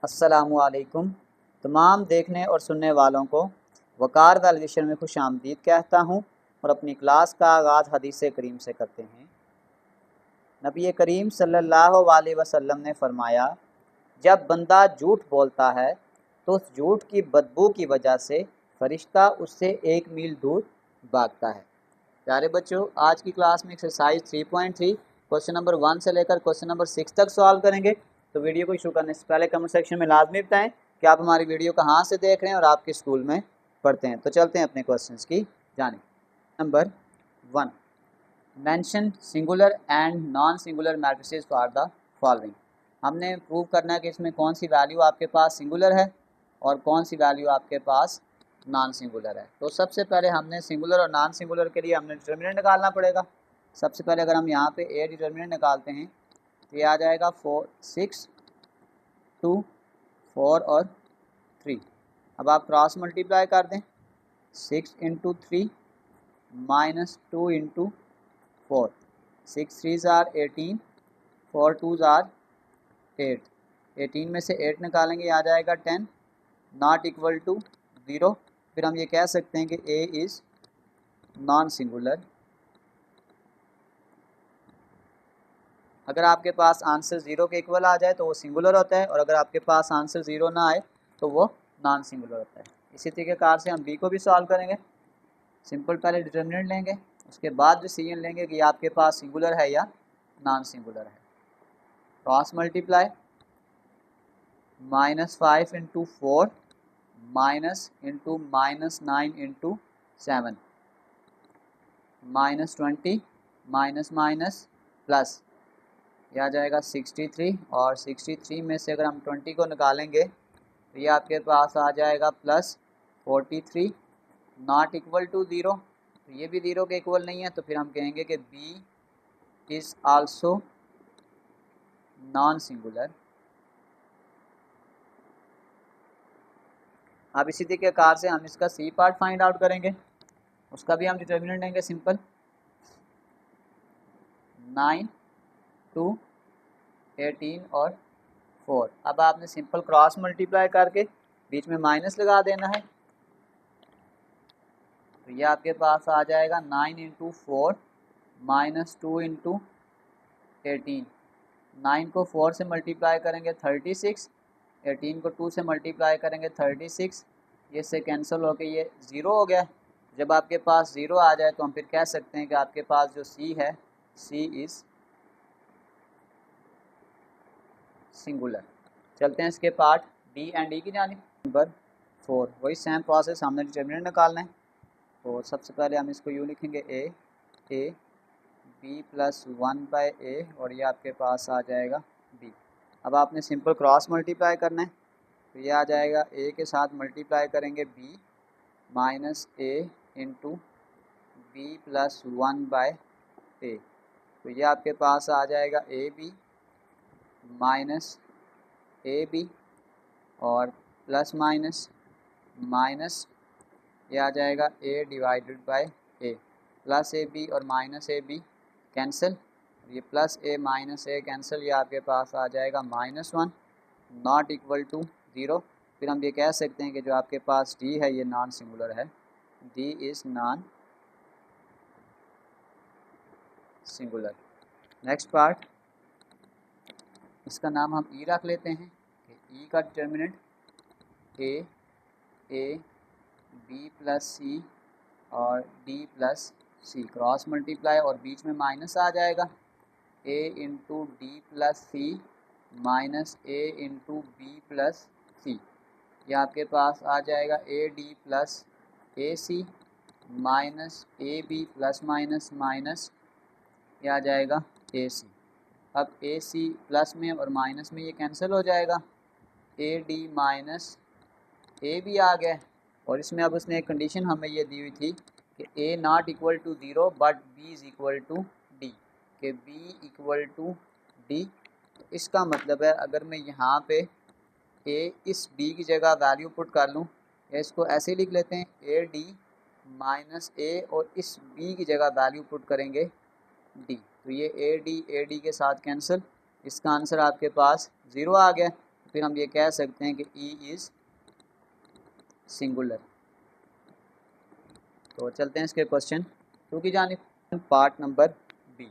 अस्सलामुअलैकुम। तमाम देखने और सुनने वालों को वक़ार टेलीविज़न में खुश आमदीद कहता हूँ और अपनी क्लास का आगाज़ हदीस करीम से करते हैं। नबी करीम सल्लल्लाहु अलैहि वसल्लम ने फरमाया, जब बंदा झूठ बोलता है तो उस झूठ की बदबू की वजह से फरिश्ता उससे 1 मील दूर भागता है। प्यारे बच्चों, आज की क्लास में एक्सरसाइज 3.3 क्वेश्चन नंबर 1 से लेकर क्वेश्चन नंबर 6 तक सॉल्व करेंगे। तो वीडियो को शुरू करने से पहले कमेंट सेक्शन में लाजमी बताएं कि आप हमारी वीडियो कहाँ से देख रहे हैं और आपके स्कूल में पढ़ते हैं। तो चलते हैं अपने क्वेश्चंस की जानिब। Number 1, mention singular and non singular matrices for the following. हमने प्रूव करना है कि इसमें कौन सी वैल्यू आपके पास सिंगुलर है और कौन सी वैल्यू आपके पास नॉन सिंगुलर है। तो सबसे पहले हमने सिंगुलर और नॉन सिंगुलर के लिए हमने डिटर्मिनेंट निकालना पड़ेगा। सबसे पहले अगर हम यहाँ पे ए डिटर्मिनेंट निकालते हैं तो ये आ जाएगा 4, 6, 2, 4 और 3। अब आप क्रॉस मल्टीप्लाई कर दें, 6 into 3 minus 2 into 4, 6 3 are 18, 4 2 are 8, 18 में से 8 निकालेंगे आ जाएगा 10, नॉट इक्वल टू 0। फिर हम ये कह सकते हैं कि ए इज़ नॉन सिंगुलर। अगर आपके पास आंसर 0 के इक्वल आ जाए तो वो सिंगुलर होता है, और अगर आपके पास आंसर 0 ना आए तो वो नॉन सिंगुलर होता है। इसी तरीके से हम बी को भी सॉल्व करेंगे। सिंपल पहले डिटर्मिनेंट लेंगे, उसके बाद डिसीजन लेंगे कि आपके पास सिंगुलर है या नॉन सिंगुलर है। Cross multiply, -5 into 4 minus into -9 into 7, -20 minus minus plus, यह आ जाएगा 63, और 63 में से अगर हम 20 को निकालेंगे तो ये आपके पास आ जाएगा +43, नॉट इक्वल टू 0। तो ये भी 0 के इक्वल नहीं है, तो फिर हम कहेंगे कि b is also non singular. अब इसी तरीके से हम इसका सी पार्ट फाइंड आउट करेंगे, उसका भी हम डिटर्मिनेंट लेंगे सिंपल, 9, 2, 18 और 4। अब आपने सिंपल क्रॉस मल्टीप्लाई करके बीच में माइनस लगा देना है, तो ये आपके पास आ जाएगा 9 इंटू 4 माइनस 2 इंटू 18। 9 को 4 से मल्टीप्लाई करेंगे 36, 18 को 2 से मल्टीप्लाई करेंगे 36, ये से कैंसिल होकर ये 0 हो गया। जब आपके पास 0 आ जाए तो हम फिर कह सकते हैं कि आपके पास जो सी है, सी इज़ सिंगुलर। चलते हैं इसके पार्ट डी एंड ई की जानिब। नंबर 4, वही सेम प्रोसेस, हमने डिटर्मिनेंट निकालना है। तो सबसे पहले हम इसको यूँ लिखेंगे ए बी प्लस 1/a, और ये आपके पास आ जाएगा b। अब आपने सिंपल क्रॉस मल्टीप्लाई करना है, तो ये आ जाएगा a के साथ मल्टीप्लाई करेंगे b minus a into B plus 1/a, तो ये आपके पास आ जाएगा a b minus A b और प्लस माइनस माइनस, ये आ जाएगा a divided by a, plus a b और माइनस ए बी कैंसिल, ये plus a minus a cancel, ये आपके पास आ जाएगा -1, नॉट इक्वल टू 0। फिर हम ये कह सकते हैं कि जो आपके पास डी है ये नॉन सिंगुलर है, D is non singular. Next part, इसका नाम हम ई रख लेते हैं कि ई का determinant A B plus C और D plus C, cross multiply और बीच में माइनस आ जाएगा, a into D plus C minus a into B plus C, ये आपके पास आ जाएगा A D plus A C minus A B plus minus minus, ये आ जाएगा ए सी। अब ए सी प्लस में और माइनस में ये कैंसिल हो जाएगा, A D minus A B आ गया, और इसमें अब उसने एक कंडीशन हमें ये दी हुई थी कि A not equal to 0 but B is equal to D, कि बी इक्वल टू डी। इसका मतलब है अगर मैं यहाँ पे ए इस बी की जगह वैल्यू पुट कर लूँ, या इसको ऐसे लिख लेते हैं ए डी माइनस ए, और इस बी की जगह वैल्यू पुट करेंगे डी, तो ये ए डी के साथ कैंसिल, इसका आंसर आपके पास 0 आ गया। फिर हम ये कह सकते हैं कि ई इज़ सिंगुलर। तो चलते हैं इसके क्वेश्चन 2 की जानिब। Part number b.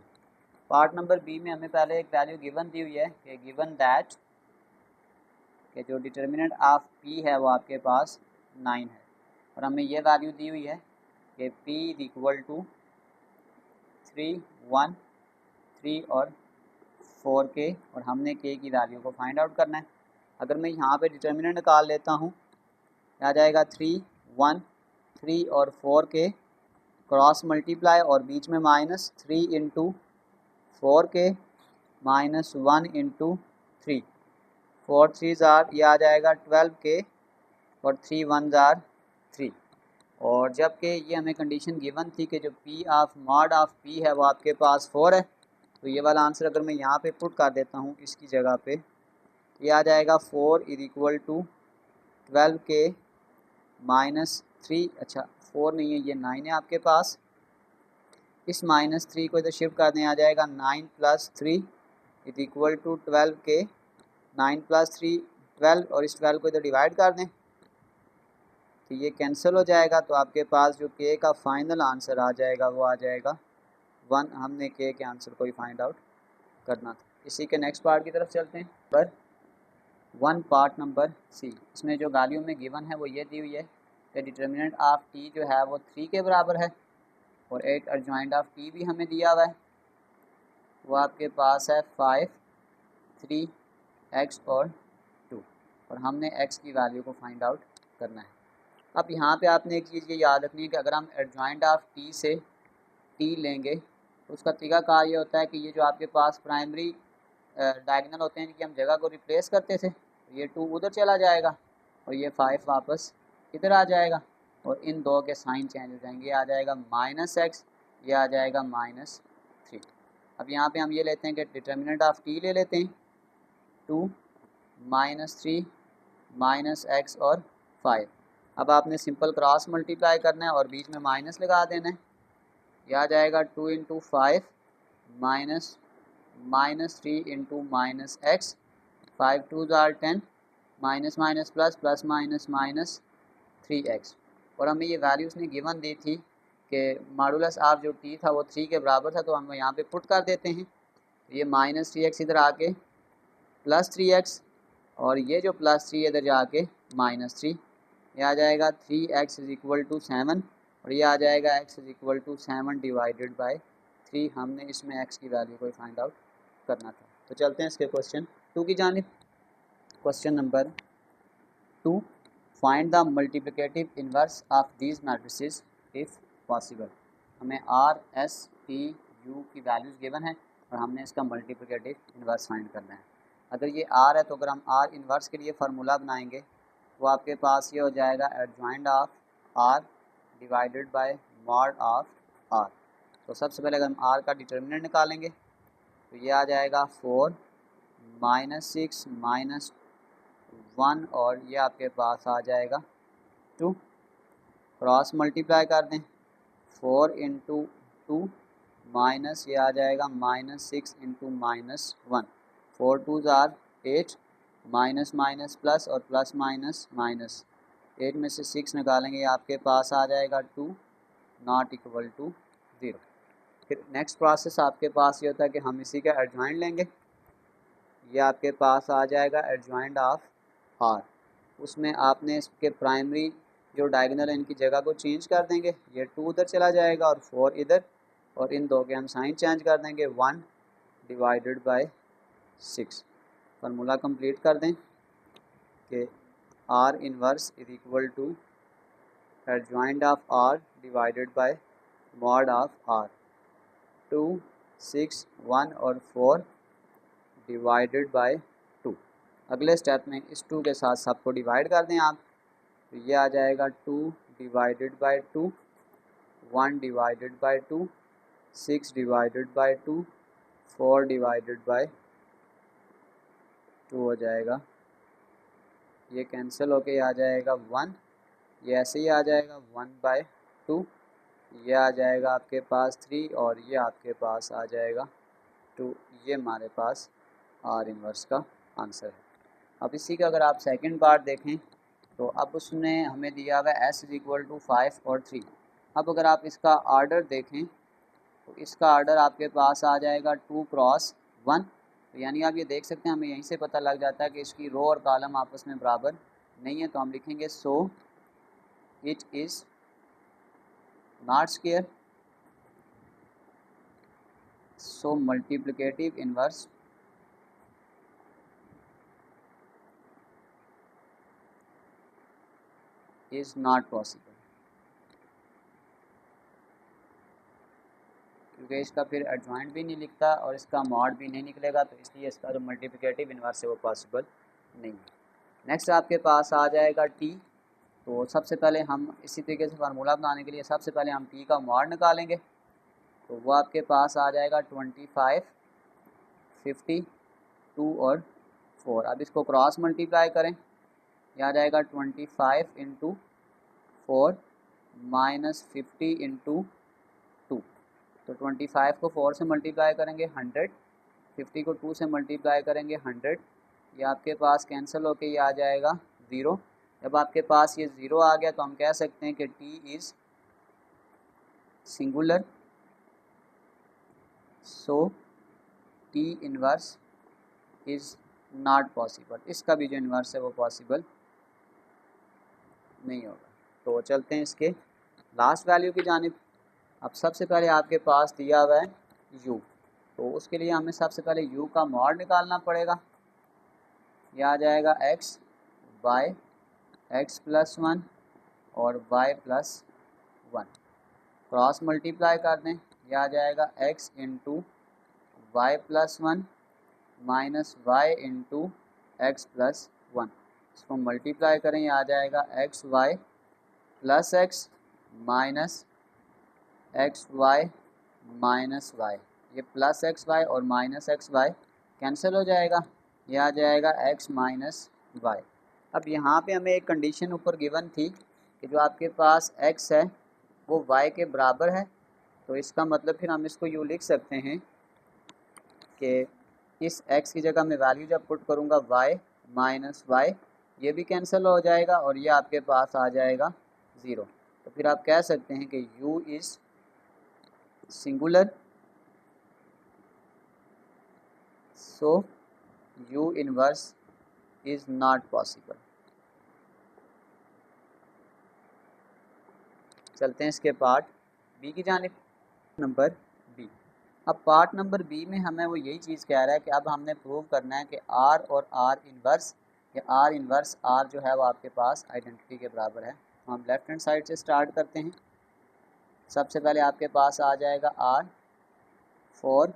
Part number b में हमें पहले एक वैल्यू गिवन दी हुई है कि गिवन दैट कि जो डिटर्मिनेंट ऑफ पी है वो आपके पास 9 है, और हमें ये वैल्यू दी हुई है कि p इज इक्वल टू 3, 1, 3 और 4 के, और हमने k की वैल्यू को फाइंड आउट करना है। अगर मैं यहाँ पे डिटर्मिनेंट निकाल लेता हूँ, आ जाएगा 3, 1, 3 और 4 के क्रॉस मल्टीप्लाई और बीच में माइनस 3 इंटू 4 के माइनस 1 इंटू 3, 4 3 जार, ये आ जाएगा 12 के और 3 1 जार 3। और जबकि ये हमें कंडीशन गिवन थी कि जो P of mod of P है वो आपके पास 4 है, तो ये वाला आंसर अगर मैं यहाँ पे पुट कर देता हूँ इसकी जगह पे, ये आ जाएगा 4 इज इक्वल टू 12 के माइनस 3, अच्छा 4 नहीं है ये 9 है आपके पास, इस माइनस 3 को इधर शिफ्ट कर दें, आ जाएगा 9 प्लस 3 इज इक्वल टू 12 के, 9 प्लस 3 12, और इस 12 को इधर डिवाइड कर दें तो ये कैंसिल हो जाएगा। तो आपके पास जो के का फाइनल आंसर आ जाएगा वो आ जाएगा 1। हमने के आंसर को ही फाइंड आउट करना था। इसी के नेक्स्ट पार्ट की तरफ चलते हैं। पर 1 पार्ट नंबर सी, इसमें जो वैल्यू में गिवन है वो ये दी हुई है कि डिटर्मिनेंट ऑफ टी जो है वो 3 के बराबर है, और एक एडजॉइंट ऑफ टी भी हमें दिया हुआ है, वो आपके पास है 5, 3, x और 2, और हमने x की वैल्यू को फाइंड आउट करना है। अब यहाँ पे आपने एक चीज़ ये याद रखनी है कि अगर हम एडजॉइंट ऑफ टी से टी लेंगे तो उसका तरीकाकार ये होता है कि ये जो आपके पास प्राइमरी डायगोनल होते हैं इनकी हम जगह को रिप्लेस करते थे, तो ये 2 उधर चला जाएगा और ये 5 वापस इधर आ जाएगा, और इन दो के साइन चेंज हो जाएंगे, ये आ जाएगा -x, ये आ जाएगा -3। अब यहाँ पे हम ये लेते हैं कि डिटर्मिनेंट ऑफ टी ले लेते हैं, 2, -3, -x और 5। अब आपने सिंपल क्रॉस मल्टीप्लाई करना है और बीच में माइनस लगा देना है, यह आ जाएगा 2 into 5 -3 into -x, 5 2 jar 10, minus minus plus, plus minus minus 3x। और हमें ये वैल्यू उसने गिवन दी थी कि मॉडुलस ऑफ जो t था वो 3 के बराबर था, तो हम यहाँ पे पुट कर देते हैं, ये -3x इधर आके +3x, और ये जो +3 इधर जाके -3, ये आ जाएगा 3x इज इक्वल टू 7, और ये आ जाएगा x is equal to 7 divided by 3। हमने इसमें x की वैल्यू को फाइंड आउट करना था। तो चलते हैं इसके क्वेश्चन 2 की जानिब। Question number 2, find the multiplicative inverse of these matrices if possible. हमें r, s, t, u की वैल्यूज़ गिवन है और हमने इसका मल्टीप्लिकेटिव इन्वर्स फाइंड करना है। अगर ये r है तो अगर हम r इन्वर्स के लिए फार्मूला बनाएंगे वो आपके पास ये हो जाएगा adjoint of r divided by mod of r। तो सबसे पहले अगर हम r का डिटर्मिनेंट निकालेंगे तो ये आ जाएगा 4, -6, -1, और ये आपके पास आ जाएगा 2। क्रॉस मल्टीप्लाई कर दें, 4 इंटू 2 माइनस, ये आ जाएगा -6 into -1, 4 2 jar 8, minus minus plus और प्लस माइनस माइनस, 8 में से 6 निकालेंगे आपके पास आ जाएगा 2 नॉट इक्वल टू 0। फिर नेक्स्ट प्रोसेस आपके पास ये होता है कि हम इसी का एडजॉइंट लेंगे, ये आपके पास आ जाएगा एडजॉइंट ऑफ r। उसमें आपने इसके प्राइमरी जो डायगोनल है इनकी जगह को चेंज कर देंगे, ये 2 उधर चला जाएगा और 4 इधर, और इन दो के हम साइन चेंज कर देंगे, 1 डिवाइडेड बाय 6। फार्मूला कंप्लीट कर दें कि r inverse is equal to adjoint of r divided by mod of r, 2, 6, 1 और 4 डिवाइडेड बाय 2। अगले स्टेप में इस 2 के साथ सबको डिवाइड कर दें आप, तो ये आ जाएगा 2 divided by 2, 1 divided by 2, 6 divided by 2, 4 divided by 2 हो जाएगा, ये कैंसिल होके आ जाएगा 1, ये ऐसे ही आ जाएगा 1/2, ये आ जाएगा आपके पास 3, और ये आपके पास आ जाएगा 2। ये हमारे पास r इन्वर्स का आंसर है। अब इसी का अगर आप सेकंड पार्ट देखें तो अब उसने हमें दिया हुआ है s = 5 और 3। अब अगर आप इसका आर्डर देखें तो इसका आर्डर आपके पास आ जाएगा 2 क्रॉस 1। तो यानी आप ये देख सकते हैं, हमें यहीं से पता लग जाता है कि इसकी रो और कॉलम आपस में बराबर नहीं है। तो हम लिखेंगे so it is not square, so multiplicative inverse is not possible, क्योंकि इसका फिर एडजॉइंट भी नहीं लिखता और इसका मॉड भी नहीं निकलेगा, तो इसलिए इसका जो मल्टीप्लिकेटिव इनवर्स है वो पॉसिबल नहीं है। नेक्स्ट आपके पास आ जाएगा टी। तो सबसे पहले हम इसी तरीके से फार्मूला बनाने के लिए सबसे पहले हम टी का मॉड निकालेंगे। तो वो आपके पास आ जाएगा 25, 50, 2 और 4। अब इसको क्रॉस मल्टीप्लाई करें, यह आ जाएगा 25 इंटू 4 माइनस 50 इंटू 2। तो 25 को 4 से मल्टीप्लाई करेंगे 100, 50 को 2 से मल्टीप्लाई करेंगे 100। ये आपके पास कैंसिल होके ये आ जाएगा 0। जब आपके पास ये 0 आ गया तो हम कह सकते हैं कि T is singular, so T inverse is not possible. इसका भी जो इन्वर्स है वो पॉसिबल नहीं होगा। तो चलते हैं इसके लास्ट वैल्यू की जानिब। अब सबसे पहले आपके पास दिया हुआ है u, तो उसके लिए हमें सबसे पहले u का मॉड निकालना पड़ेगा। यह आ जाएगा x बाय x+1 और y+1। क्रॉस मल्टीप्लाई कर दें, यह आ जाएगा x into y+1 minus y into x+1। इसको मल्टीप्लाई करें, यह आ जाएगा xy plus x minus xy minus y। ये प्लस xy और माइनस xy कैंसिल हो जाएगा, यह आ जाएगा x माइनस y। अब यहाँ पे हमें एक कंडीशन ऊपर गिवन थी कि जो आपके पास x है वो y के बराबर है। तो इसका मतलब फिर हम इसको यूँ लिख सकते हैं कि इस x की जगह मैं वैल्यू जब पुट करूँगा y माइनस y, ये भी कैंसिल हो जाएगा और ये आपके पास आ जाएगा 0। तो फिर आप कह सकते हैं कि u is singular, so u inverse is not possible. चलते हैं इसके पार्ट बी की जानिब, नंबर बी। अब पार्ट नंबर बी में हमें वो यही चीज़ कह रहा है कि अब हमने प्रूव करना है कि आर और आर इनवर्स या आर इनवर्स आर जो है वो आपके पास आइडेंटिटी के बराबर है। तो हम लेफ्ट हैंड साइड से स्टार्ट करते हैं। सबसे पहले आपके पास आ जाएगा आर 4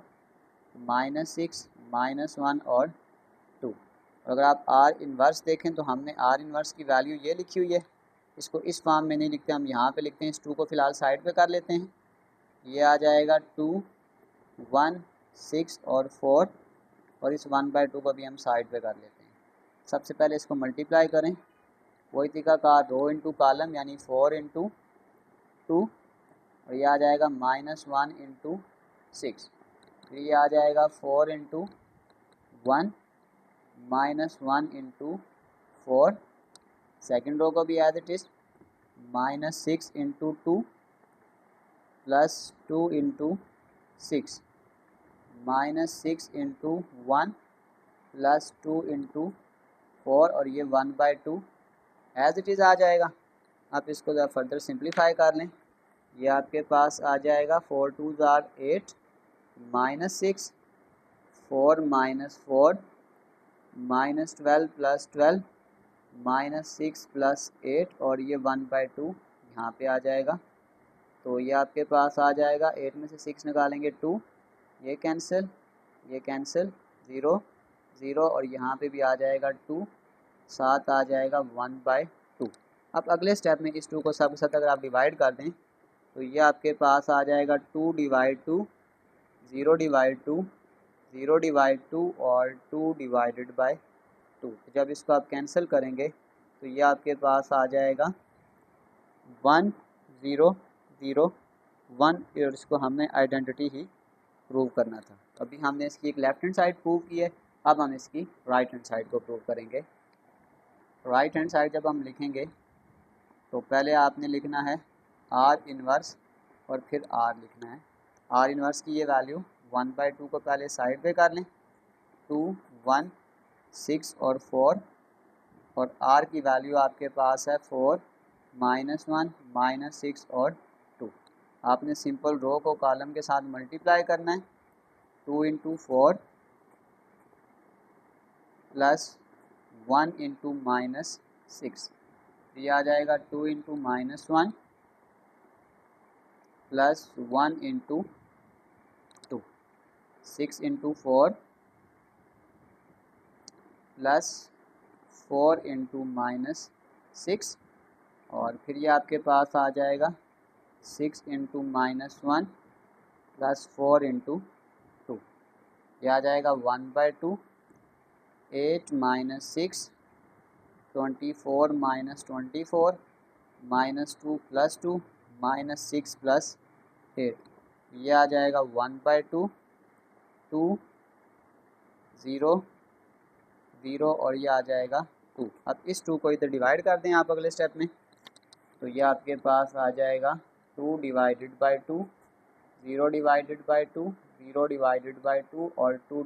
माइनस 6 माइनस 1 और 2। और अगर आप आर इनवर्स देखें तो हमने आर इनवर्स की वैल्यू ये लिखी हुई है, इसको इस फॉर्म में नहीं लिखते, हम यहाँ पे लिखते हैं। इस 2 को फ़िलहाल साइड पे कर लेते हैं। ये आ जाएगा 2, 1, 6 और 4 और इस 1/2 को भी हम साइड पे कर लेते हैं। सबसे पहले इसको मल्टीप्लाई करें, वही तरीका का रो इंटू कॉलम यानी 4 इंटू 2 और ये आ जाएगा -1 इंटू 6। फिर ये आ जाएगा 4 इंटू 1 -1 इंटू 4। सेकेंड रो को भी as it is -6 into 2 plus 2 into 6 -6 into 1 plus 2 into 4 और ये 1/2 एज इट इज़ आ जाएगा। आप इसको ज़रा फर्दर सिंप्लीफाई कर लें, ये आपके पास आ जाएगा 4 2 ज़ार 8 -6 4 -4 -12 प्लस 12 -6 प्लस 8 और ये 1/2 यहाँ पे आ जाएगा। तो ये आपके पास आ जाएगा 8 में से 6 निकालेंगे 2, ये कैंसिल 0 0 और यहाँ पे भी आ जाएगा 2, 7 आ जाएगा 1/2। अब अगले स्टेप में इस 2 को सब साथ अगर आप डिवाइड कर दें तो ये आपके पास आ जाएगा 2/2 0/2 0/2 और 2/2। जब इसको आप कैंसिल करेंगे तो ये आपके पास आ जाएगा 1 0 0 1 और इसको हमने आइडेंटिटी ही प्रूव करना था। अभी हमने इसकी एक लेफ्ट हैंड साइड प्रूव की है, अब हम इसकी राइट हैंड साइड को प्रूव करेंगे। राइट हैंड साइड जब हम लिखेंगे तो पहले आपने लिखना है आर इन्वर्स और फिर आर लिखना है। आर इन्वर्स की ये वैल्यू 1/2 को पहले साइड पे कर लें, 2, 1, 6 और 4, और आर की वैल्यू आपके पास है 4, -1, -6 और 2। आपने सिंपल रो को कॉलम के साथ मल्टीप्लाई करना है। 2 × 4 प्लस 1 × -6, ये आ जाएगा 2 × -1 प्लस 1 × 2, 6 × 4 प्लस 4 × -6, और फिर ये आपके पास आ जाएगा 6 × -1 प्लस 4 × 2, ये आ जाएगा 1/2, 8 - 6, 24 - 24, -2 + 2, -6 + 8, ये आ जाएगा 1/2, 2, 0, 0 और ये आ जाएगा 2। अब इस 2 को इधर डिवाइड कर दें आप अगले स्टेप में, तो ये आपके पास आ जाएगा 2 / 2, 0 / 2, 0 / 2 और 2 /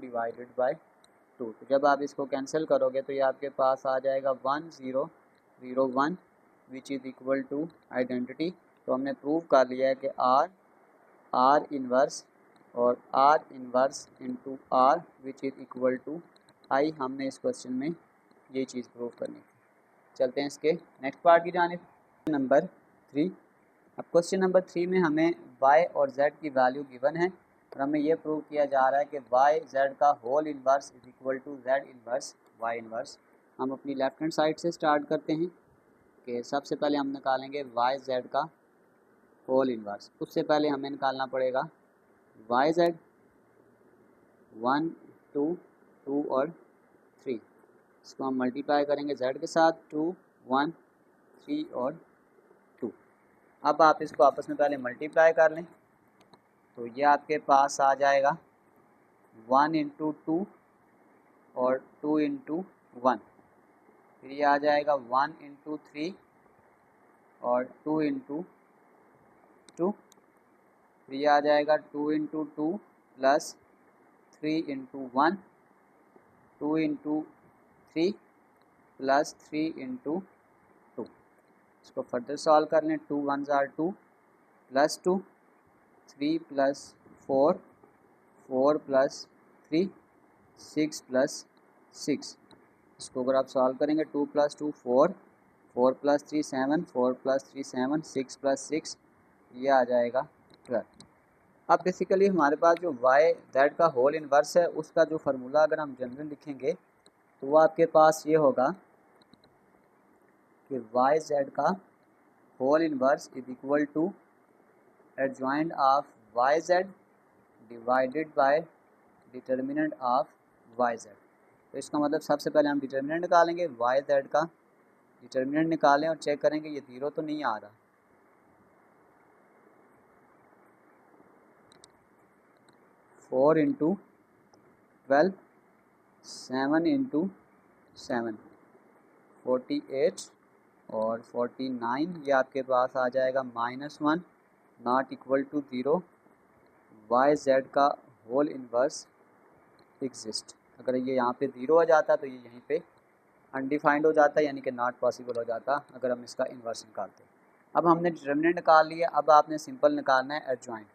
2। तो जब आप इसको कैंसिल करोगे तो ये आपके पास आ जाएगा 1 0 0 1 which is equal to identity. तो हमने प्रूव कर लिया है कि आर इन्वर्स और R inverse into R which is equal to I. हमने इस क्वेश्चन में ये चीज़ प्रूव करनी थी। चलते हैं इसके नेक्स्ट पार्ट की जानिब, नंबर 3। अब क्वेश्चन नंबर 3 में हमें y और z की वैल्यू गिवन है और हमें ये प्रूव किया जा रहा है कि y z का whole inverse is equal to z inverse y inverse. हम अपनी लेफ्ट हैंड साइड से स्टार्ट करते हैं कि सबसे पहले हम निकालेंगे y z का होल इन्वर्स। उससे पहले हमें निकालना पड़ेगा y z 1 2 2 और 3, इसको हम मल्टीप्लाई करेंगे z के साथ 2 1 3 और 2। अब आप इसको आपस में पहले मल्टीप्लाई कर लें तो ये आपके पास आ जाएगा 1 × 2 और 2 × 1, फिर ये आ जाएगा 1 × 3 और 2 × 2, फिर ये आ जाएगा 2 × 2 प्लस 3 × 1, 2 × 3 प्लस 3 × 2। इसको फर्दर सॉल्व कर लें, 2 1s are 2 plus 2, 3 plus 4, 4 plus 3, 6 plus 6। इसको अगर आप सॉल्व करेंगे 2 + 2 4, 4 + 3 7, 4 + 3 7, 6 + 6, ये आ जाएगा 12। अब बेसिकली हमारे पास जो y z का होल इन्वर्स है उसका जो फार्मूला अगर हम जनरल लिखेंगे तो वो आपके पास ये होगा कि y z का whole inverse is equal to adjoint of y z divided by determinant of y z। तो इसका मतलब सबसे पहले हम डिटर्मिनेंट निकालेंगे, y z का डिटर्मिनेंट निकालें और चेक करेंगे ये 0 तो नहीं आ रहा। 4 × 12, 7 × 7, 48 और 49, ये आपके पास आ जाएगा -1 not equal to 0। y z का होल इन्वर्स एग्जिस्ट। अगर ये यहाँ पे 0 आ जाता तो ये यहीं पे अनडिफाइंड हो जाता, यानी कि नॉट पॉसिबल हो जाता अगर हम इसका इन्वर्स निकालते। अब हमने डिटर्मिनेंट निकाल लिया, अब आपने सिंपल निकालना है एडजॉइंट।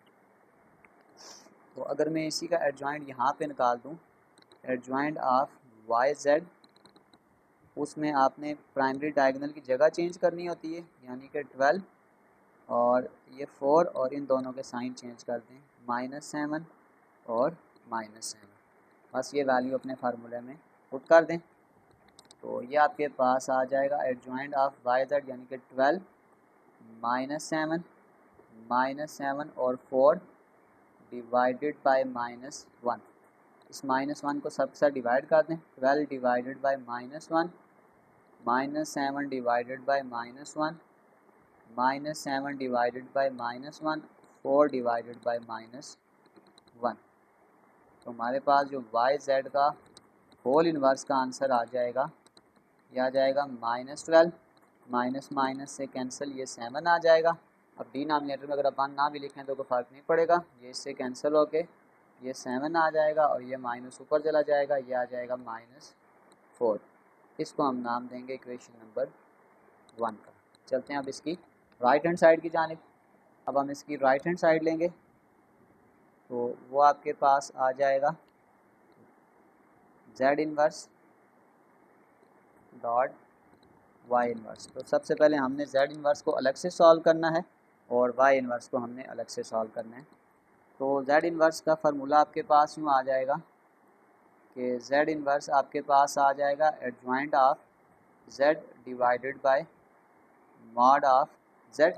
तो अगर मैं इसी का एडजॉइंट यहाँ पे निकाल दूँ, एडजॉइंट ऑफ वाई जेड, उसमें आपने प्राइमरी डायगोनल की जगह चेंज करनी होती है, यानी कि 12 और ये 4 और इन दोनों के साइन चेंज कर दें, -7 और -7, बस ये वैल्यू अपने फार्मूले में पुट कर दें। तो ये आपके पास आ जाएगा एडजॉइंट ऑफ वाई जेड, यानी कि 12 -7 और 4 डिवाइडेड बाय -1। इस -1 को सबसे डिवाइड कर दें, 12 divided by -1, -7 divided bye -1, -7 divided bye -1, 4 divided by -1। तो हमारे पास जो वाई जेड का होल इन्वर्स का आंसर आ जाएगा, ये आ जाएगा -12, माइनस माइनस से कैंसिल, ये 7 आ जाएगा। अब डिनोमिनेटर में अगर अपन ना भी लिखें तो कोई फ़र्क नहीं पड़ेगा, ये इससे कैंसिल होके ये 7 आ जाएगा और ये माइनस ऊपर चला जाएगा, ये आ जाएगा -4। इसको हम नाम देंगे इक्वेशन नंबर 1 का। चलते हैं अब इसकी राइट हैंड साइड की जानिब। अब हम इसकी राइट हैंड साइड लेंगे तो वो आपके पास आ जाएगा Z inverse dot Y inverse. तो सबसे पहले हमने Z इन्वर्स को अलग से सॉल्व करना है और Y इन्वर्स को हमने अलग से सॉल्व करना है। तो Z इन्वर्स का फार्मूला आपके पास यूँ आ जाएगा कि Z इन्वर्स आपके पास आ जाएगा adjoint of Z divided by mod of Z।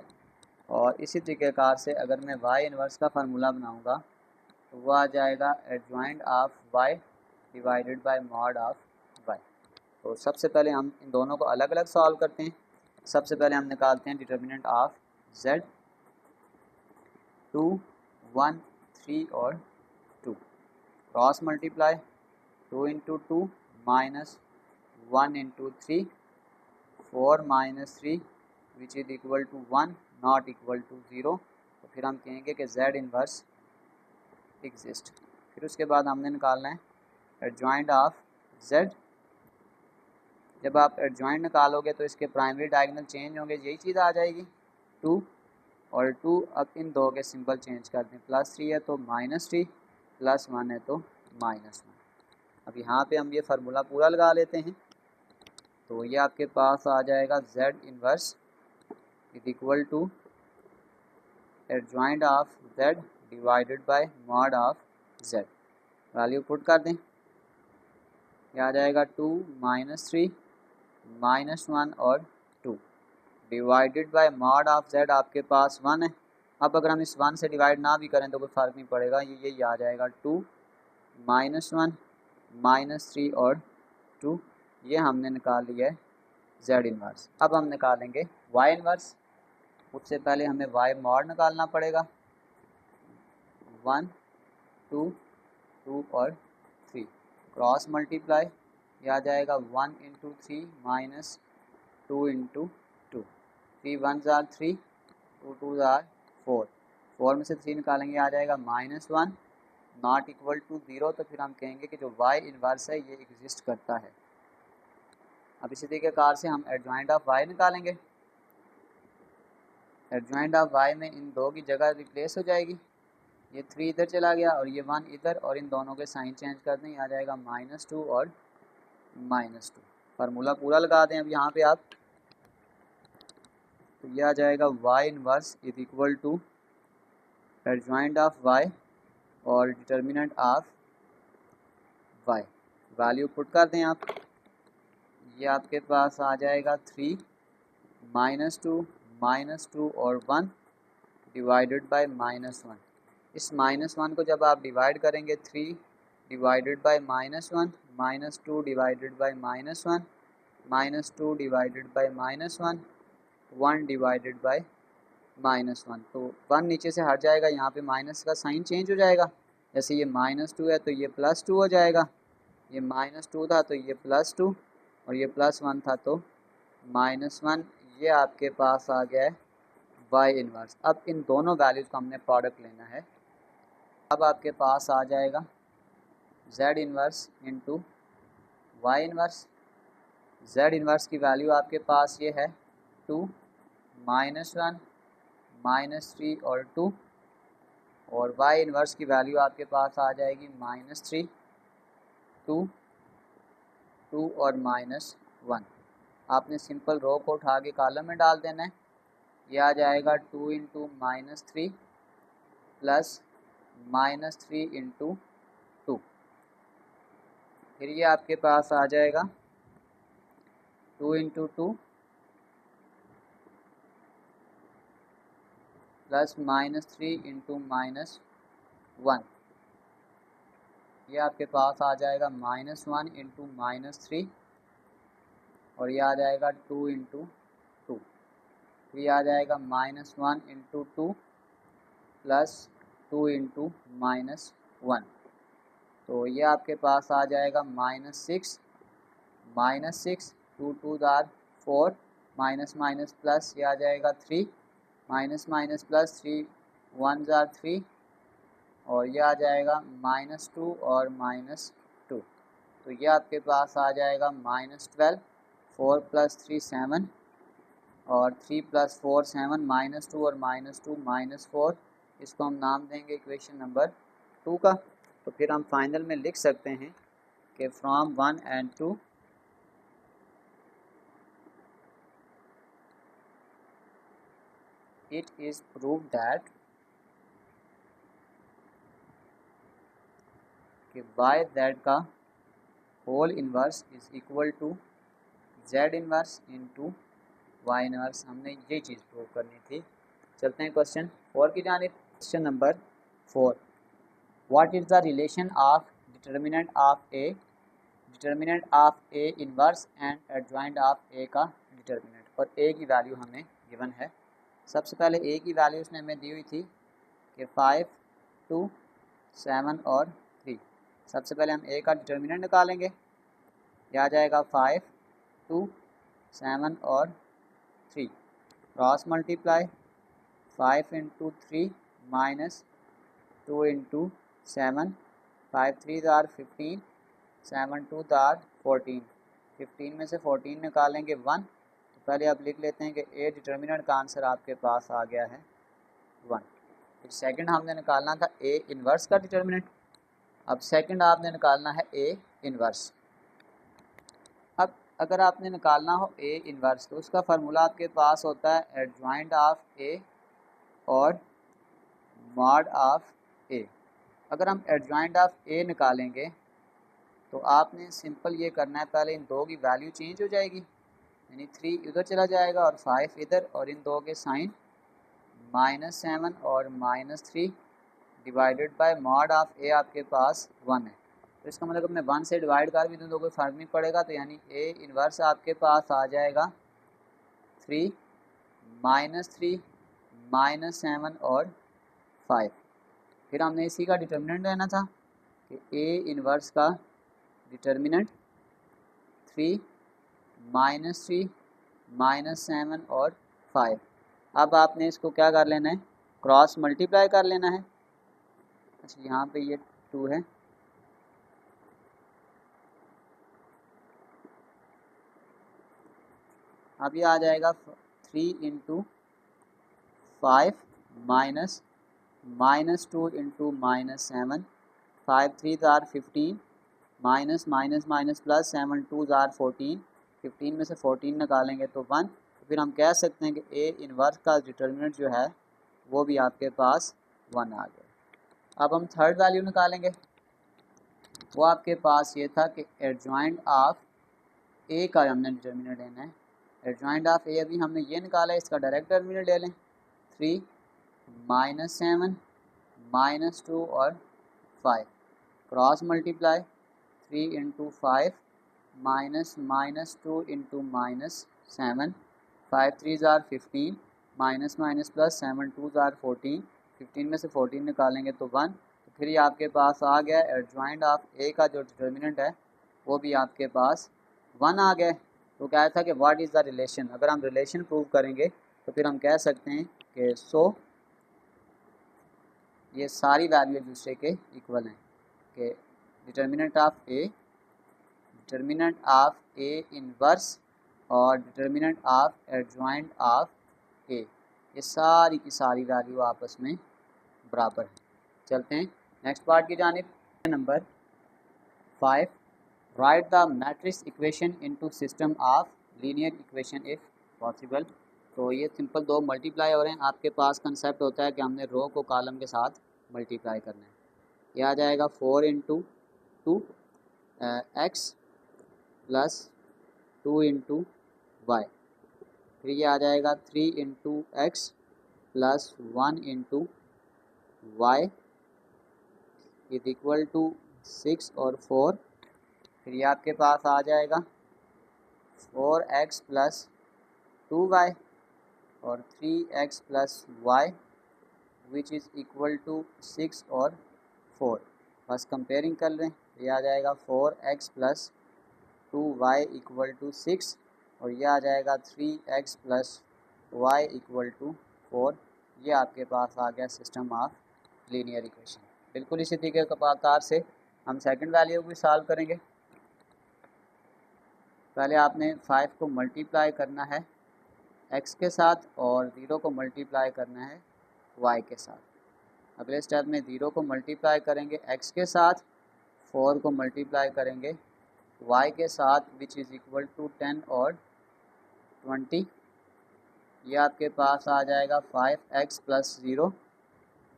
और इसी तरीक़ेकार से अगर मैं Y इन्वर्स का फार्मूला बनाऊंगा तो वो आ जाएगा adjoint of Y divided by mod of Y। तो सबसे पहले हम इन दोनों को अलग अलग सॉल्व करते हैं। सबसे पहले हम निकालते हैं डिटर्मिनेंट ऑफ Z, 2, 1, 3 और 2, cross multiply 2 into 2 minus 1 into 3, 4 minus 3 which is equal to 1 not equal to 0। तो फिर हम कहेंगे कि Z इन्वर्स एग्जिस्ट। फिर उसके बाद हमने निकालना है एडजॉइंट ऑफ Z। जब आप एडजॉइंट निकालोगे तो इसके प्राइमरी डायगोनल चेंज होंगे, यही चीज़ आ जाएगी 2 और 2। अब इन दो के सिंबल चेंज कर दें, +3 है तो -3, +1 है तो -1। अब यहाँ पे हम ये फार्मूला पूरा लगा लेते हैं तो ये आपके पास आ जाएगा Z inverse is equal to adjoint of Z divided by mod of Z। Value put कर दें, ये आ जाएगा 2, -3, -1 और 2 divided by mod of Z आपके पास 1 है। अब अगर हम इस 1 से डिवाइड ना भी करें तो कोई फ़र्क नहीं पड़ेगा, ये आ जाएगा 2, -1, -3 और 2। ये हमने निकाल लिया है Z इन्वर्स। अब हम निकालेंगे Y इन्वर्स। उससे पहले हमें Y मॉड निकालना पड़ेगा, 1, 2, 2 और 3, क्रॉस मल्टीप्लाई, ये आ जाएगा 1 into 3 minus 2 into 2, 3 1 are 3, 2 2 are 4, 4 में से 3 निकालेंगे आ जाएगा -1 नॉट इक्वल टू 0। तो फिर हम कहेंगे कि जो Y इन्वर्स है ये एग्जिस्ट करता है। अब इसी तरीक़ेकार से हम एडजॉइंट ऑफ Y निकालेंगे। एडजॉइंट ऑफ Y में इन दो की जगह रिप्लेस हो जाएगी, ये 3 इधर चला गया और ये 1 इधर, और इन दोनों के साइन चेंज कर दें, आ जाएगा -2 और -2। फार्मूला पूरा लगा दें अब यहाँ पे आप, तो ये आ जाएगा Y inverse is equal to adjoint of Y और determinant of Y। Value put कर दें आप, ये आपके पास आ जाएगा 3, -2, -2 और 1 डिवाइडेड बाय -1। इस -1 को जब आप डिवाइड करेंगे 3 divided by -1, -2 divided by -1, -2 divided by -1, 1 divided by -1, तो 1 नीचे से हट जाएगा, यहाँ पे माइनस का साइन चेंज हो जाएगा। जैसे ये -2 है तो ये +2 हो जाएगा, ये -2 था तो ये +2 और ये +1 था तो -1। ये आपके पास आ गया है Y इन्वर्स। अब इन दोनों वैल्यूज़ को हमने प्रोडक्ट लेना है। अब आपके पास आ जाएगा Z inverse into Y inverse. Z inverse की वैल्यू आपके पास ये है 2, -1, -3 और 2, और Y इन्वर्स की वैल्यू आपके पास आ जाएगी -3, 2, 2 और -1। आपने सिंपल रो को उठा के कॉलम में डाल देना है, ये आ जाएगा 2 इंटू -3 प्लस -3 इंटू 2। फिर ये आपके पास आ जाएगा 2 इंटू 2 प्लस -3 इंटू -1। ये आपके पास आ जाएगा -1 इंटू -3 और ये आ जाएगा 2 इंटू 2। फिर ये आ जाएगा -1 इंटू 2 प्लस 2 इंटू -1। तो ये आपके पास आ जाएगा -6 टू टू दार 4 माइनस माइनस प्लस ये आ जाएगा 3 माइनस माइनस प्लस 3 1 जार 3 और ये आ जाएगा -2 और -2। तो ये आपके पास आ जाएगा -12 4 + 3 7 और 3 + 4 7 -2 और -2 -4। इसको हम नाम देंगे इक्वेशन नंबर 2 का। तो फिर हम फाइनल में लिख सकते हैं कि from 1 and 2 it is proved that कि y z का whole inverse is equal to z inverse into y inverse. हमने ये चीज़ प्रूव करनी थी। चलते हैं क्वेश्चन 4 की जानिब। Question number 4, what is the relation of determinant of A inverse and adjoint of A का डिटर्मिनेंट। और ए की वैल्यू हमें गिवन है। सबसे पहले ए की वैल्यू उसने हमें दी हुई थी कि 5 2 7 और 3। सबसे पहले हम ए का डिटर्मिनेंट निकालेंगे। यह आ जाएगा 5 2 7 और 3 क्रॉस मल्टीप्लाई 5 × 3 माइनस 2 × 7 5 3 = 15 7 2 = 14। 15 में से 14 निकालेंगे 1। तो पहले आप लिख लेते हैं कि ए डिटर्मिनेंट का आंसर आपके पास आ गया है 1। फिर सेकंड हमने निकालना था ए इन्वर्स का डिटर्मिनेंट। अब सेकंड आपने निकालना है ए इन्वर्स। अब अगर आपने निकालना हो ए इन्वर्स तो उसका फार्मूला आपके पास होता है एडजॉइंट ऑफ ए और मॉड ऑफ ए। अगर हम एडजॉइंट ऑफ ए निकालेंगे तो आपने सिंपल ये करना है, पहले इन दो की वैल्यू चेंज हो जाएगी, यानी 3 इधर चला जाएगा और 5 इधर, और इन दो के साइन -7 और -3 डिवाइडेड बाय मॉड ऑफ ए आपके पास 1 है। तो इसका मतलब मैं 1 से डिवाइड कर भी दूँ तो कोई फ़र्क नहीं पड़ेगा। तो यानी ए इन्वर्स आपके पास आ जाएगा 3 -3 -7 और 5। फिर हमने इसी का डिटर्मिनेंट लेना था कि ए इन्वर्स का डिटर्मिनेंट 3 -3 -7 और 5। अब आपने इसको क्या कर लेना है, क्रॉस मल्टीप्लाई कर लेना है। अच्छा यहाँ पे ये 2 है, अब ये आ जाएगा 3 × 5 minus -2 × -7 5 3 = 15 minus minus minus plus 7 2 = 14। 15 में से 14 निकालेंगे तो 1। तो फिर हम कह सकते हैं कि ए इन्वर्स का डिटर्मिनेंट जो है वो भी आपके पास 1 आ गया। अब हम थर्ड वैल्यू निकालेंगे। वो आपके पास ये था कि एडजॉइंट ऑफ ए का हमने डिटर्मिनेंट लेना है। एडजॉइंट ऑफ ए अभी हमने ये निकाला है, इसका डायरेक्ट डिटर्मिनेंट ले लें। 3 -7 -2 और 5 cross multiply 3 × 5 minus -2 × -7 5 3 = 15 minus minus plus 7 2 = 14। 15 में से 14 निकालेंगे तो 1। तो फिर ये आपके पास आ गया एडजॉइंट ऑफ ए का जो डिटर्मिनेंट है वो भी आपके पास 1 आ गया। तो क्या था कि व्हाट इज़ द रिलेशन। अगर हम रिलेशन प्रूव करेंगे तो फिर हम कह सकते हैं कि ये सारी वैल्यू एक दूसरे के इक्वल हैं कि डिटर्मिनेंट ऑफ ए इन्वर्स और डिटर्मिनेंट ऑफ एडजॉइंट ऑफ ए, ये सारी की सारी वैल्यू आपस में बराबर है। चलते हैं नेक्स्ट पार्ट की जानिब। Number 5, right the matrix equation into system of linear equation if possible. तो ये सिंपल दो मल्टीप्लाई हो रहे हैं। आपके पास कंसेप्ट होता है कि हमने रो को कॉलम के साथ मल्टीप्लाई करना है। ये आ जाएगा 4 × 2 x प्लस 2 × y। फिर ये आ जाएगा 3 × x plus 1 × y is equal to 6 और 4। फिर ये आपके पास आ जाएगा 4x प्लस 2y और 3x plus y which is equal to 6 और 4। बस कंपेयरिंग कर लें, ये आ जाएगा 4x plus 2y equal to 6 और ये आ जाएगा 3x plus y equal to 4। ये आपके पास आ गया सिस्टम ऑफ लीनियर इक्वेशन। बिल्कुल इसी तरीके के प्रकार से हम सेकंड वैल्यू को भी सॉल्व करेंगे। पहले आपने 5 को मल्टीप्लाई करना है x के साथ और 0 को मल्टीप्लाई करना है y के साथ। अगले स्टेप में 0 को मल्टीप्लाई करेंगे x के साथ, 4 को मल्टीप्लाई करेंगे y के साथ विच इज़ इक्वल टू 10 और 20। ये आपके पास आ जाएगा 5x प्लस 0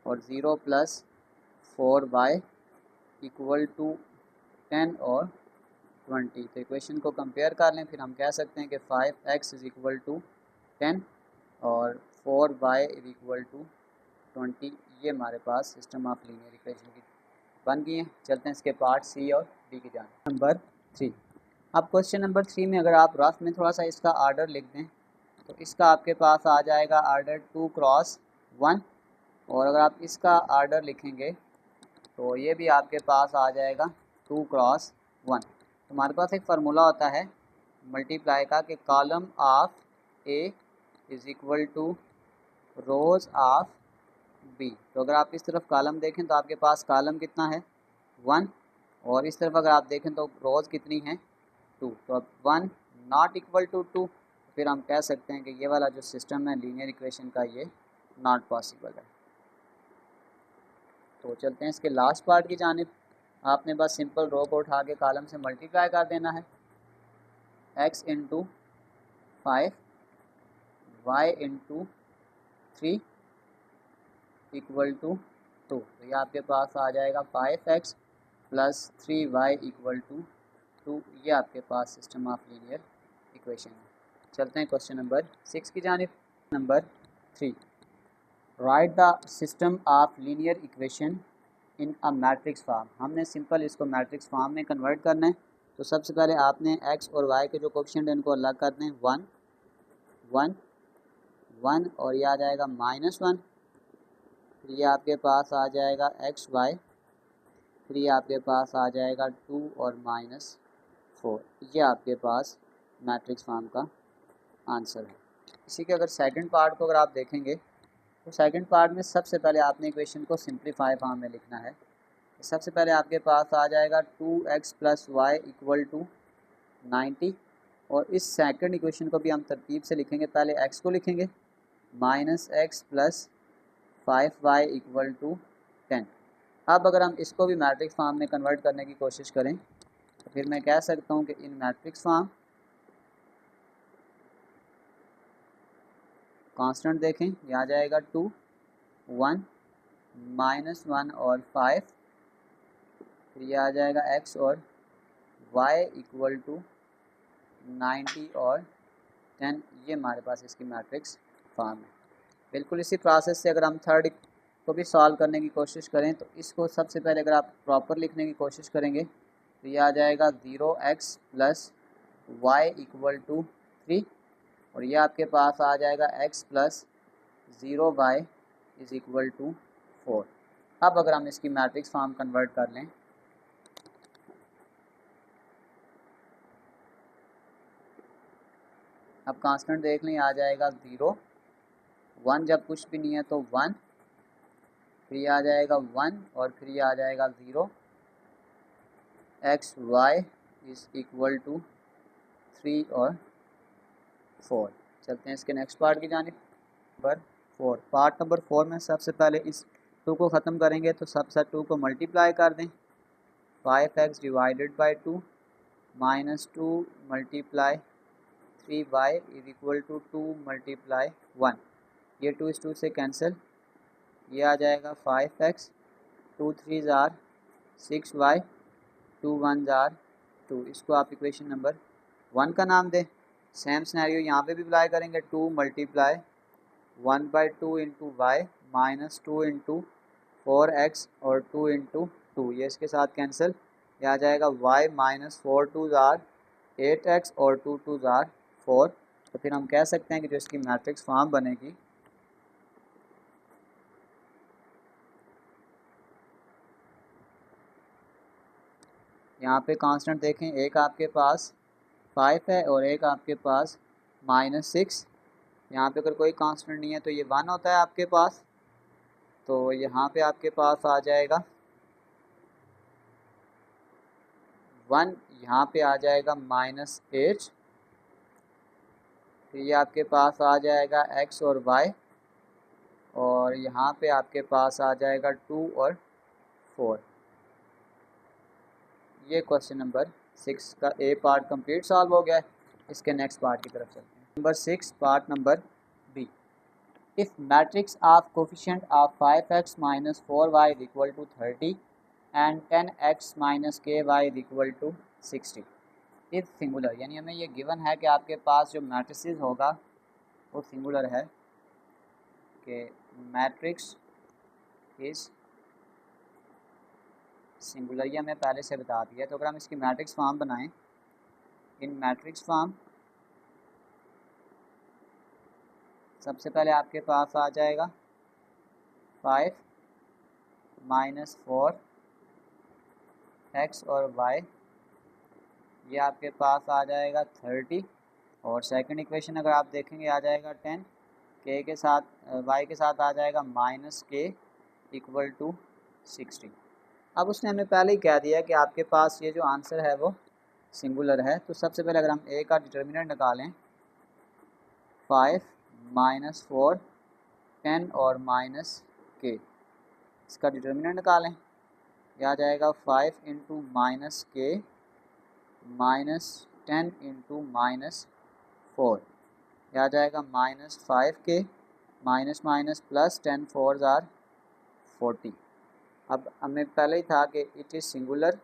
और 0 प्लस 4y इक्वल टू 10 और 20। तो इक्वेशन को कंपेयर कर लें, फिर हम कह सकते हैं कि 5x इज़ इक्वल टू 10 और 4y इज़ इक्वल टू 20। ये हमारे पास सिस्टम ऑफ लीनियर इक्वेशन की बन गई हैं। चलते हैं इसके पार्ट सी और डी की जानिब। नंबर 3। अब क्वेश्चन नंबर 3 में अगर आप रफ में थोड़ा सा इसका आर्डर लिख दें तो इसका आपके पास आ जाएगा आर्डर 2 क्रॉस 1 और अगर आप इसका आर्डर लिखेंगे तो ये भी आपके पास आ जाएगा 2 क्रॉस 1। तो हमारे पास एक फार्मूला होता है मल्टीप्लाई का कि column of a is equal to rows of b. तो अगर आप इस तरफ कॉलम देखें तो आपके पास कॉलम कितना है 1 और इस तरफ अगर आप देखें तो रोज़ कितनी हैं 2। तो अब 1 नॉट इक्वल टू 2, फिर हम कह सकते हैं कि ये वाला जो सिस्टम है लीनियर इक्वेशन का ये नॉट पॉसिबल है। तो चलते हैं इसके लास्ट पार्ट की जानिब। आपने बस सिंपल रो को उठा के कॉलम से मल्टीप्लाई कर देना है, x into 5 y into 3 equal to 2। तो ये आपके पास आ जाएगा 5x plus 3y equal to 2। ये आपके पास सिस्टम ऑफ लीनियर इक्वेशन है। चलते हैं क्वेश्चन नंबर 6 की जानिब। Number 3, right the system of linear equation in a matrix form. हमने सिंपल इसको मैट्रिक्स फॉर्म में कन्वर्ट करना है। तो सबसे पहले आपने x और y के जो कोएफिशिएंट हैं इनको अलग कर दें, 1 1 1 और ये आ जाएगा -1। फिर ये आपके पास आ जाएगा x y, फिर ये आपके पास आ जाएगा 2 और -4। ये आपके पास मैट्रिक्स फॉर्म का आंसर है। इसी के अगर सेकंड पार्ट को अगर आप देखेंगे तो सेकंड पार्ट में सबसे पहले आपने इक्वेशन को सिंप्लीफाई फॉर्म में लिखना है। सबसे पहले आपके पास आ जाएगा 2x plus Y equal to 90 और इस सेकंड इक्वेशन को भी हम तरतीब से लिखेंगे। पहले x को लिखेंगे -x plus 5y equal to 10। अब अगर हम इसको भी मैट्रिक्स फॉर्म में कन्वर्ट करने की कोशिश करें तो फिर मैं कह सकता हूँ कि इन मैट्रिक्स फॉर्म कांस्टेंट देखें, ये आ जाएगा 2 1 -1 और 5, फिर ये आ जाएगा x और y इक्वल टू 90 और 10। ये हमारे पास इसकी मैट्रिक्स फॉर्म है। बिल्कुल इसी प्रोसेस से अगर हम थर्ड को भी सॉल्व करने की कोशिश करें तो इसको सबसे पहले अगर आप प्रॉपर लिखने की कोशिश करेंगे तो ये आ जाएगा 0x plus Y equal to 3 और ये आपके पास आ जाएगा x plus 0y is equal to 4। अब अगर हम इसकी मैट्रिक्स फॉर्म कन्वर्ट कर लें अब कांस्टेंट देख लें, आ जाएगा 0 1 जब कुछ भी नहीं है तो 1, फिर ये आ जाएगा 1 और फिर ये आ जाएगा 0 x y is equal to 3 और 4। चलते हैं इसके नेक्स्ट पार्ट की जानिब। नंबर 4, पार्ट नंबर 4 में सबसे पहले इस 2 को ख़त्म करेंगे तो सबसे 2 को मल्टीप्लाई कर दें, 5x divided by 2 -2 multiply 3y is equal to 2 multiply 1। ये 2 इस 2 से कैंसिल, ये आ जाएगा 5x, 2 3 ज़ार 6y, 2 1 ज़ार 2। इसको आप इक्वेशन नंबर 1 का नाम दें। सेम सिनेरियो यहाँ पे भी अप्लाई करेंगे, 2 multiply 1/2 into Y -2 into 4x और 2 इंटू 2, ये इसके साथ कैंसिल, ये आ जाएगा y -4 2 ज़ार 8x और 2 2 ज़ार 4। तो फिर हम कह सकते हैं कि जो इसकी मैट्रिक्स फॉर्म बनेगी यहाँ पे कांस्टेंट देखें, एक आपके पास 5 है और एक आपके पास -6। यहाँ पे अगर कोई कांस्टेंट नहीं है तो ये 1 होता है आपके पास, तो यहाँ पे आपके पास आ जाएगा 1, यहाँ पे आ जाएगा -8, तो ये आपके पास आ जाएगा x और y, और यहाँ पे आपके पास आ जाएगा 2 और 4। ये क्वेश्चन नंबर 6 का ए पार्ट कंप्लीट सॉल्व हो गया है। इसके नेक्स्ट पार्ट की तरफ चलते हैं। Number 6 part number B. If matrix of coefficient of 5x minus 4y equal to 30 and 10x minus ky equal to 60 is singular, यानी हमें ये गिवन है कि आपके पास जो मैट्रिसेस होगा वो सिंगुलर है, कि मैट्रिक्स इज सिंगुलर, ये हमें पहले से बता दिया। तो अगर हम इसकी मैट्रिक्स फॉर्म बनाएं, इन मैट्रिक्स फॉर्म सबसे पहले आपके पास आ जाएगा 5 माइनस 4 x और y, ये आपके पास आ जाएगा 30, और सेकंड इक्वेशन अगर आप देखेंगे आ जाएगा 10, k के साथ y के साथ आ जाएगा -k इक्वल टू 60। अब उसने हमें पहले ही कह दिया कि आपके पास ये जो आंसर है वो सिंगुलर है। तो सबसे पहले अगर हम a का डिटर्मिनेंट निकालें, 5 माइनस 4 10 और -k, इसका डिटर्मिनेंट निकालें, यह आ जाएगा 5 इंटू -k -10 इंटू -4, यह आ जाएगा -5k minus minus plus 10 4 are 40। अब हमें पहले ही था कि it is singular,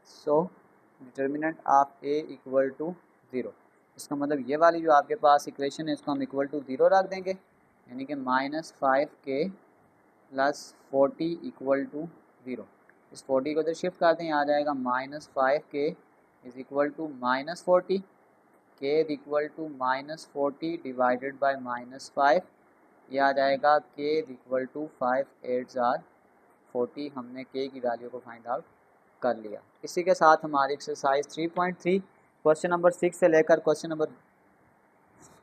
so determinant of a equal to 0। इसका मतलब ये वाली जो आपके पास इक्वेशन है इसको हम इक्वल टू 0 रख देंगे, यानी कि -5k प्लस 40 इक्वल टू 0। इस 40 को इधर शिफ्ट कर दें, आ जाएगा -5k is equal to -40, k is equal to -40 divided by -5, यह आ जाएगा k is equal to 5 8 are 40। हमने k की वैल्यू को फाइंड आउट कर लिया। इसी के साथ हमारी एक्सरसाइज 3.3 क्वेश्चन नंबर 6 से लेकर क्वेश्चन नंबर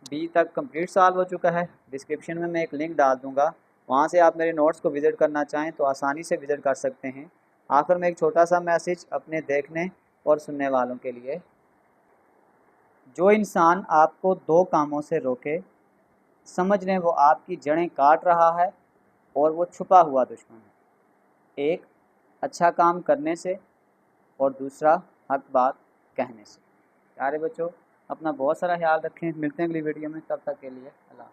बी तक कंप्लीट सॉल्व हो चुका है। डिस्क्रिप्शन में मैं एक लिंक डाल दूंगा, वहाँ से आप मेरे नोट्स को विज़िट करना चाहें तो आसानी से विज़िट कर सकते हैं। आखिर में एक छोटा सा मैसेज अपने देखने और सुनने वालों के लिए, जो इंसान आपको 2 कामों से रोके, समझ लें वो आपकी जड़ें काट रहा है और वो छुपा हुआ दुश्मन है। एक, अच्छा काम करने से, और दूसरा हक बात कहने से। प्यारे बच्चों, अपना बहुत सारा ख्याल रखें। मिलते हैं अगली वीडियो में, तब तक के लिए अल्लाह।